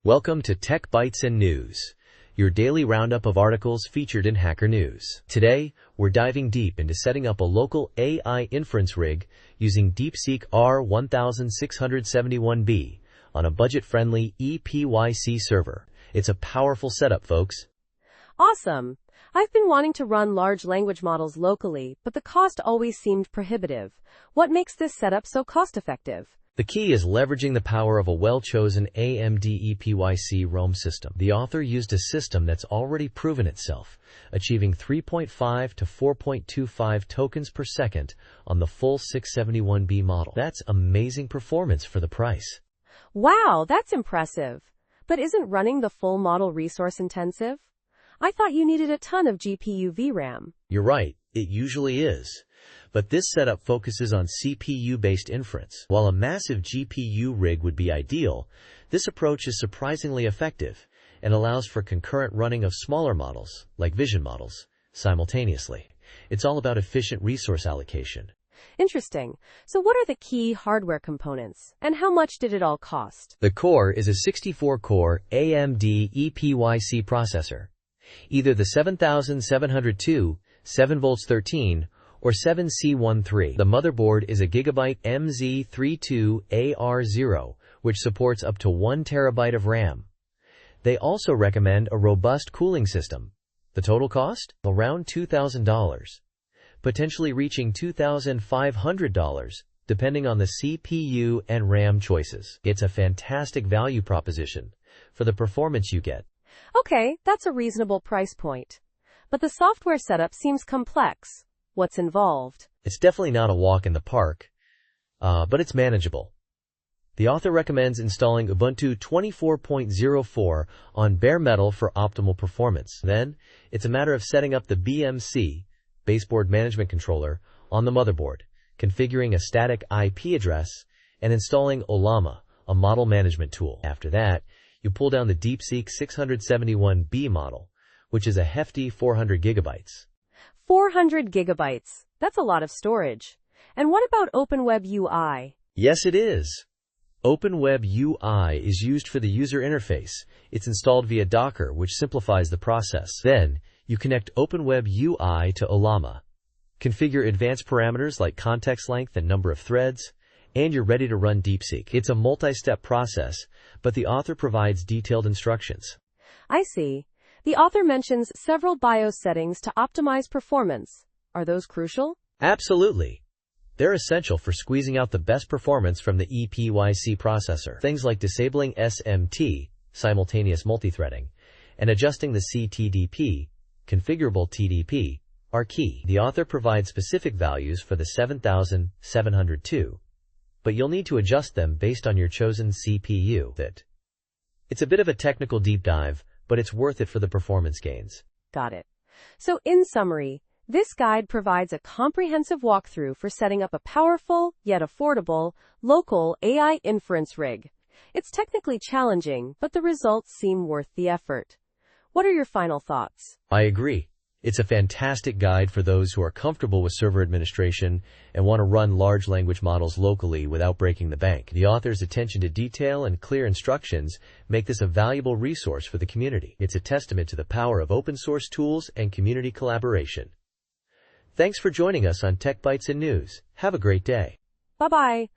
Welcome to Tech Bytes and News, your daily roundup of articles featured in Hacker News. Today, we're diving deep into setting up a local AI inference rig using DeepSeek R1671B on a budget-friendly EPYC server. It's a powerful setup, folks. Awesome! I've been wanting to run large language models locally, but the cost always seemed prohibitive. What makes this setup so cost-effective? The key is leveraging the power of a well-chosen AMD EPYC ROM system. The author used a system that's already proven itself, achieving 3.5 to 4.25 tokens per second on the full 671B model. That's amazing performance for the price. Wow, that's impressive. But isn't running the full model resource-intensive? I thought you needed a ton of GPU VRAM. You're right, it usually is. But this setup focuses on CPU-based inference. While a massive GPU rig would be ideal, this approach is surprisingly effective and allows for concurrent running of smaller models, like vision models, simultaneously. It's all about efficient resource allocation. Interesting. So what are the key hardware components, and how much did it all cost? The core is a 64-core AMD EPYC processor, either the 7702, 7V13, or 7C13. The motherboard is a Gigabyte MZ32AR0, which supports up to 1 TB of RAM. They also recommend a robust cooling system. The total cost? Around $2,000, potentially reaching $2,500, depending on the CPU and RAM choices. It's a fantastic value proposition for the performance you get. Okay, that's a reasonable price point. But the software setup seems complex. What's involved? It's definitely not a walk in the park, but it's manageable. The author recommends installing Ubuntu 24.04 on bare metal for optimal performance. Then, it's a matter of setting up the BMC, baseboard management controller, on the motherboard, configuring a static IP address, and installing Ollama, a model management tool. After that, you pull down the DeepSeek 671B model, which is a hefty 400 gigabytes. 400 gigabytes. That's a lot of storage. And what about OpenWeb UI? Yes, it is. OpenWeb UI is used for the user interface. It's installed via Docker, which simplifies the process. Then, you connect OpenWeb UI to Ollama. Configure advanced parameters like context length and number of threads, and you're ready to run DeepSeek. It's a multi-step process, but the author provides detailed instructions. I see. The author mentions several BIOS settings to optimize performance. Are those crucial? Absolutely. They're essential for squeezing out the best performance from the EPYC processor. Things like disabling SMT, simultaneous multithreading, and adjusting the CTDP, configurable TDP, are key. The author provides specific values for the 7702, but you'll need to adjust them based on your chosen CPU. It's a bit of a technical deep dive, but it's worth it for the performance gains. Got it. So in summary, this guide provides a comprehensive walkthrough for setting up a powerful, yet affordable, local AI inference rig. It's technically challenging, but the results seem worth the effort. What are your final thoughts? I agree. It's a fantastic guide for those who are comfortable with server administration and want to run large language models locally without breaking the bank. The author's attention to detail and clear instructions make this a valuable resource for the community. It's a testament to the power of open source tools and community collaboration. Thanks for joining us on Tech Bytes and News. Have a great day. Bye-bye.